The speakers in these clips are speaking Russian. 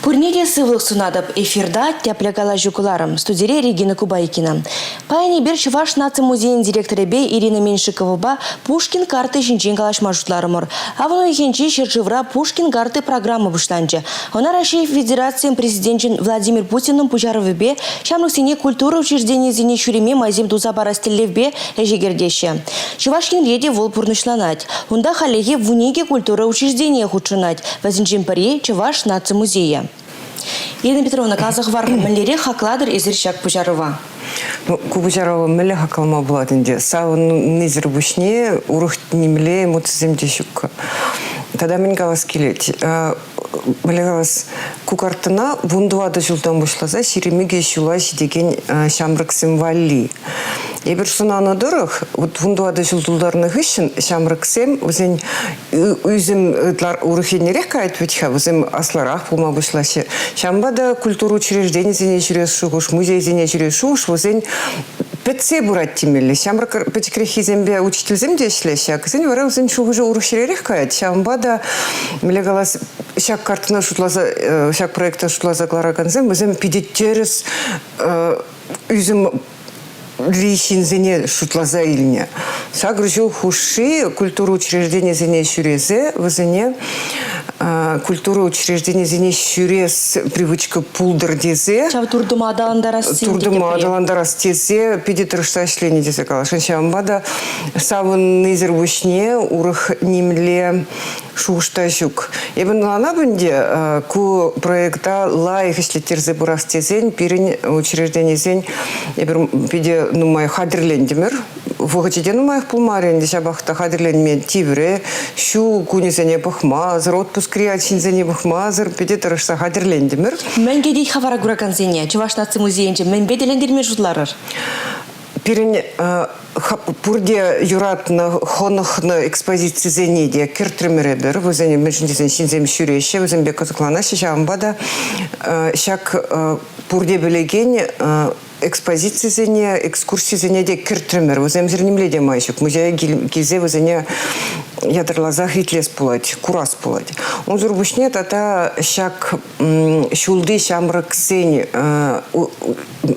Пурнеде сывлық сунадып эфирда тяплякала жукуларым студире Регина Кубайкина. Паяни бир Чуваш наци музейн директоры бе Ирина Меньшикова Пушкин карты жинчен калаш маршрутларымыр. Авыну ехенчи шерчевра Пушкин карты программы буштанчы. Она Россия Федерациям президентин Владимир Путиным пужаровы бе шамлық сене культура учреждения зене шуреме майзем дуза барастеллев бе эжегердеші. Чувашкин леди вол пурнышланать. Унда халеге вуниге культура учреждения худшинать. Вазинчен паре Чуваш наци музея. Ирина Петровна, казах вар мэллере хакладыр изершак пужарова. Кубужарова мэлле хакалма буладынде. Сауын незер бушне урух немле мутсиземде шукка. Тогда мен галас келет. Мэлле галас кукартына вундуада жылдан бушлаза ширемеге шулаш деген шамрык символли. Ебір сунаны дұрық, вундуада жылдулдарны ғышын шамрыксем, өзен үзім урыхенерек кайт ветха, өзім асларақ пулма бұшлашы. Шамбада культуру учреждения зене жүрес шуғыш, музей зене жүрес шуғыш, өзен петсе бурат темелі. Шамрык петекрехи зембе учитель земде шлешак, өзен вара өзен шуғыжы урыхеререк кайт. Шамбада мелегалас шак картына шутлаза, шак проекта шутлаза клараган зем, өзен педеттерес үзім Лишин зене шутлаза илня. Сагржу хуши культуру учреждения зене шюрезе, возене культуру учреждения зене шюрез привычка пулдер дезе. Чав турдума адаланда растезе. Турдума адаланда растезе, педитрышта шлени дезе калашын. Шамбада савын незер вышне урых немле шушта жук. Ебен лана бінде ку проекта лайх ишлетерзе бурастезен, пирин учреждения зен, ебер пиде нумай хадрлендимер. Вогачиде нумай пулмарен дешабахта хадрлендмен тивре, шу кунизене бахмазыр, отпуск криачинзене бахмазыр, пиде тарышса хадрлендимер. Мен гедей хавара гуракан зене, Чуваш наци музейнче, мен беделендирме жутларыр. Пирин пурде юратна хонохна экспозиции зенеде кертремеребер, возене междизен шинзем шюреше, возен бекатуклана шамбада, шак пурде белеген экспозиции зене, экскурсии зенеде кертремер, возем зернемледе майшук, музей гильзе возене ядрлаза хитлес пулать, курас пулать. Он зурбушне тата шак шулды шамрак сень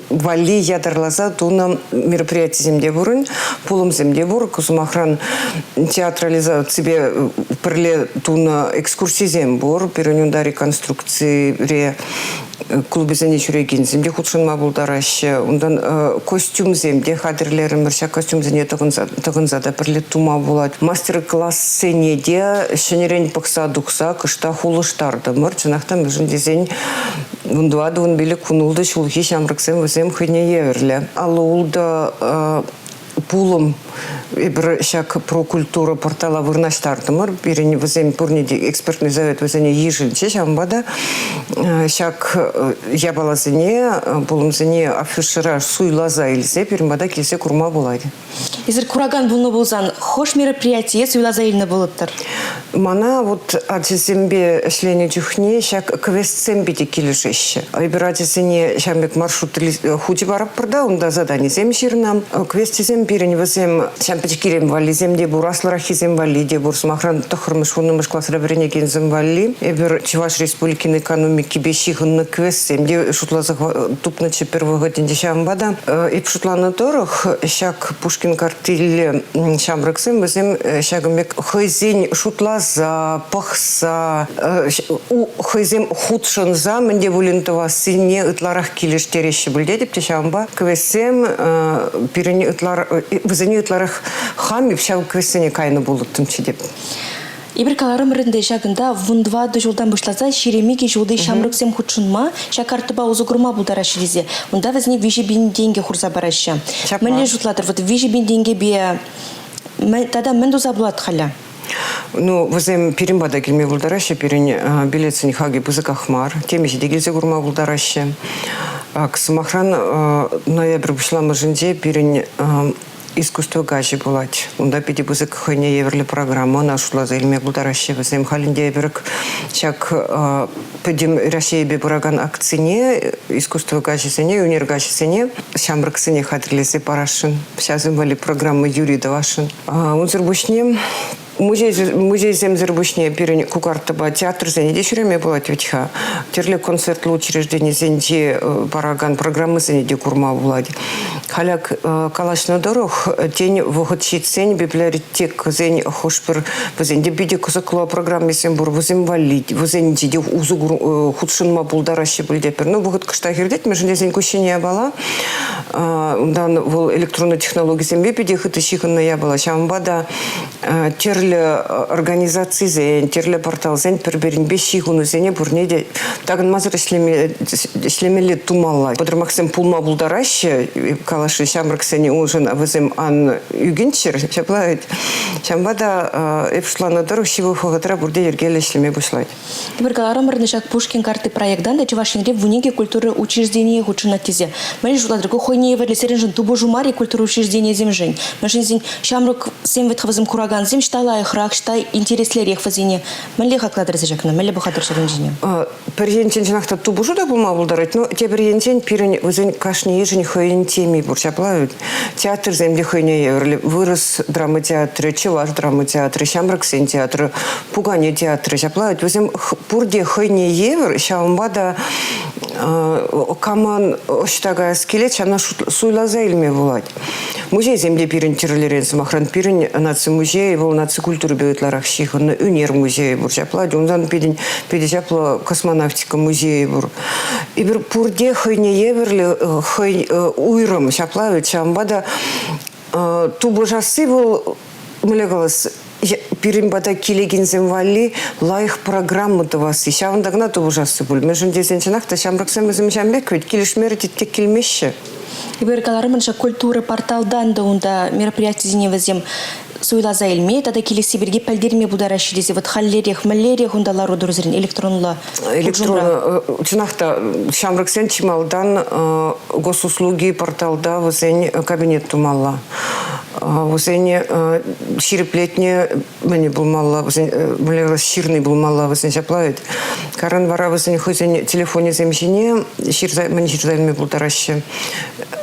вали ядрлаза туна мероприятие земде бурын, пулом земде бур, кузумахран театрализа себе перле туна экскурсии зембур, перенюнда реконструкции клубы зене чурегин земде худшын мабулдараще, ундан костюм земде хадрлеры мерша костюм зене тагынзада перле тума булат. Мастер-класс сенеде шенерен пакса дукса кышта хулыштарды мыр, чынақта мүжін дезен вундуады вун билі кунулды шулхи шамрыксен візем хыне еверле. Алы улда пулым бір шак про культуру портала вырнаштарды мыр, біріне візем пурнеде экспертный завет візене ежінші шамбада шак ябалазыне, пулым зене афишера суйлаза илзе, бірімбада келсе курма болады. Изір кураган бұлны болзан, хош мероприятие суйлаза иліне болыттыр? Мана вот адзембе шлене жүхне шак квестсембеде келешеші. Айбір адзене шамбек маршрут худи барып бірда, онда задание зем жирнам. Квестезем біріне візем шампеч кирем вали земде бур асларахи земвали, де бур смахран тахырмыш вунымыш классра біренеген земвали. Эбір Чуваш республикин экономики бешихынны квест земде шутлазах тупнычы первого денде шамбада. Эп шутланы торых шак Пушкин картилі шамрыксем візем шагымек хайзень шутлаза, пахса, хайзем худшынза, менде вулентова сине ытларах килеш тереші білде деп те шамба. Квестем пирені ытлар, візені ытларах хами пшау квестене кайны болуттым чедеп. Ибір каларым рынды шагында вундвады жолдан бұшласа, шеремеге жолды шамрыксем худшынма, шакартыба узугурма бұлдарашы дезе. Онда візіне вижі бин денге хурса барашы. Мәлі жұтладыр, вот вижі бин денге бе, тада мен доза бұлат халя. Ну, візем перембада келме бұлдарашы, перен билетсін хаги бұзық ахмар, темеші дегелзе гурма бұлдарашы. Кысымахран ноябрь бұшламы жынде перен искусство гажи булать. Унда пиди бузык хойне еверлі программа, нашула за илме бұлдарашы. Візем халінде еверік чак пидим рашейбе бураган акцине, искусство гажи сене, унер гажи сене, шамрык сене хадрилесе парашын. Шазым вали программы Юрий Давашын. Унзыр бушне музей земзербушне пирин кукартаба театр зенде шуреме была тютха. Терле концертлы учреждение зенде параган программы зенде курма влади. Халяк калашна дорог тень вохотчит сень библиотек зень хошпер зенде биде кузакло программы сембур возем валить возенде де узугур худшинма булдаращи бульдепер. Ну вохот кышта хердет межде зень кущения бала. Дан вол электронной технологии зембе биде хытыщиханна я была. Шамбада терле организации зен, терле портал зен перберин бешихуну зене бурнеде тагын мазыр ишлемеле тумалла. Подырмаксем пулма булдаращи калашы шамраксене ужин вызем ан югенчер шаплает. Шамбада эпшлана дорог шивы фогатра бурде ергеле ишлеме бушлать. Теперь галарам рынышак Пушкин карты проектдан да чувашинре в униге культуры учреждения худшина тезе. Мали жуладрыку хойне верли серенжин тубу жумари культуры учреждения земжень. Машинзин шамрак сем ветхвазым кураган зем штала храк штай интереслерех вазине. Мали хакладыр зажакна, мали бухатыр шаренжине. Перьенчен жанахта тубу жуда булма булдарать, но те перьенчен пирень вазень кашни ежень хойн теми бурчаплают. Театр земде хойне еврли. Вырос драматеатры, чуваш драматеатры, шамраксен театры, пугане театры шаплают. Вазем пурде хойне евр, шаумбада каман оштага скелет, шамна суйлаза илме булать. Музей земде пирень тирлерен самохран пирень наци музей, вол наци культуры беутларах шихан, унер музей бурчаплать. Ундан пидень пидечапла космонавтика музей бур. И бир пурде хойне еверли хой уйрам шаплают, шамбада тубужасы был млегалас пиримбада килегинзем вали лайх программы-то вас. И шаван дагна тубужасы был. Между десятинчанах-то шамраксем изым шамбек, ведь килишмерит те килмеще. И бергаларым же культуры порталдан да унда мероприятие зене возем суйлаза илме, тогда кили сибирге пальдерме бударащи дезе вот халлерех, маллерех ундалару дурзерин электронла. Электронно чинахта шамраксен чималдан госуслуги порталда возень кабинет тумалла. Возень ширеплетне мне был мало, возень ширный был мало, возень шаплают. Каран вара возень хозяин телефоне земщине ширзай мне ширзайме бударащи.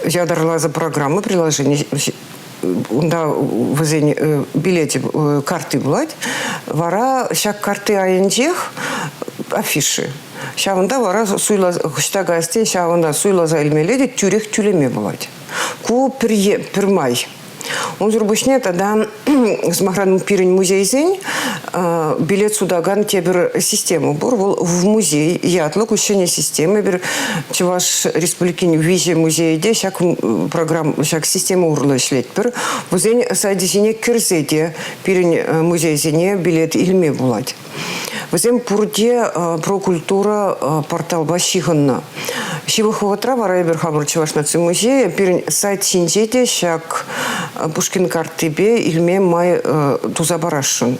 Я дарла за программы приложение. Да, возень билете карты блать, вара шак карты айнжех афиши. Шаванда вара суйла хштага стен шаванда суйла за эльмеледи тюрех тюлеме блать. Ку пермай. Он зурбушне тогда с махраном пирень музей зень билет судаган тебер систему борвал в музей ятлок ущение системы бер чуваш республикин визе музей де шак программ шак система урла шлет бер возень сайдисине кирзеде пирень музей зене билет илме булать. Возем пурде про культура портал башиханна. Шиваховатра варайбер хабр чуваш наци музея пирень сайт синжеде шак Пушкин картыбе илме май тузабарашын.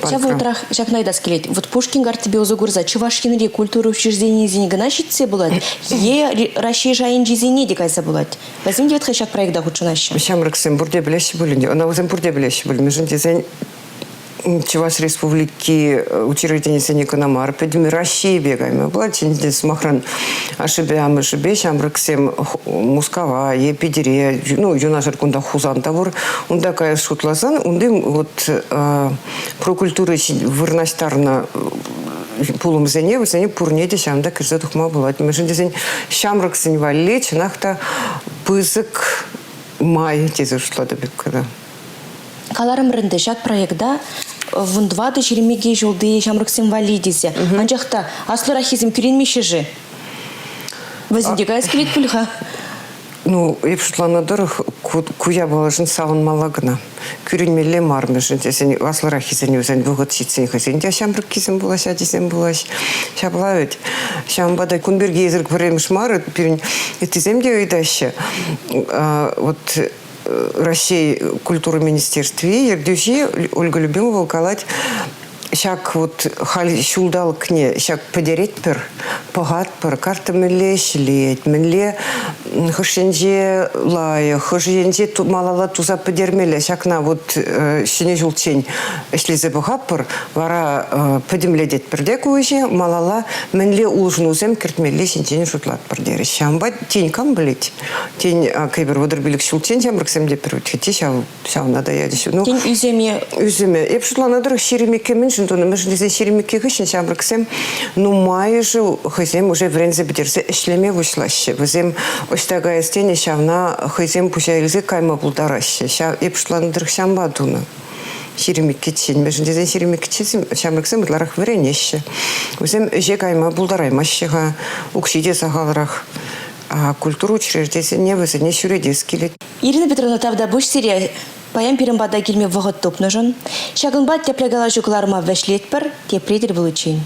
Шавутрах шак найда скелет. Вот Пушкин картыбе озугурза чувашкинри культуры учреждения зене гнащице булат. Е раши жайын жизене декайса булат. Возьмем девят хэшак проекта худшунаща. Шамраксем бурде белящи были. Она возем бурде белящи были. Между дизайн Чуваш республики учреждение Сенекономар, педми России бегаем. Платин здесь махран ашибеам ашибе, шамраксем Мускава, Епидере, ну юнашер кунда хузан тавор, он такая шутлазан, он дым вот про культуру вырнастарна пулум зене, в зене пурнеде шамда кирзатух ма была. Между дизайн шамраксен валли, чинахта пызык май тезу шла до бекада. Каларым рынды шак проекта вундвады жеремеге жолды шамрыксем валидизе. Анжақта аслы рахизм күренмеші жы. Возіндегі әскелет пүлға. Ну, епшутлана дұрық куя балажын сауын малагына. Күренмелі мармышын. Сен аслы рахизен өзен бұғыт шетсен хызен. Де шамрык кезен бұлаш, әдесен бұлаш. Шаблаует. Шамбада күнберге езірк біреміш мары. Пирін етіземде өйдашы. Вот России культуры министерстве, ердюжи Ольга Любимова калать шак вот халь шулдал кне шак подереть пер погат пер карта меле шлет меле хышенде лая, хышенде малала туза подермеле, шакна вот шене жулчень эшлезе бухаппыр, вара подемледет пердек уже, малала менле улжнузем кертмеле синчен шутлат пердери. Шамба тень кам блить, тень кайбер водорбилик шулчень шамраксем де перут, хити шау надо ядишу. Тень үземе. Үземе. Я пошла на дорог ширемике меньше, то мы же здесь ширемике хышен шамраксем, ну майже хызем уже врензе бедерзе эшлеме вышлаще, вызем остагая стене шавна хызем пушайлзе кайма булдараще. Я пошла на дорог шамба дуна. Ширемике чень, мы же здесь ширемике чень шамраксем будларах вренеще. Вызем же кайма булдараймащега, укшиде сагалрах. А культуру учреждения вызене шуредескилет. Ирина Петровна тавда буш сире паян пирымбада килме вғыт топножын. Шагынбат теплегала жүкларыма вәшлетпір, тепледер бұл үшін.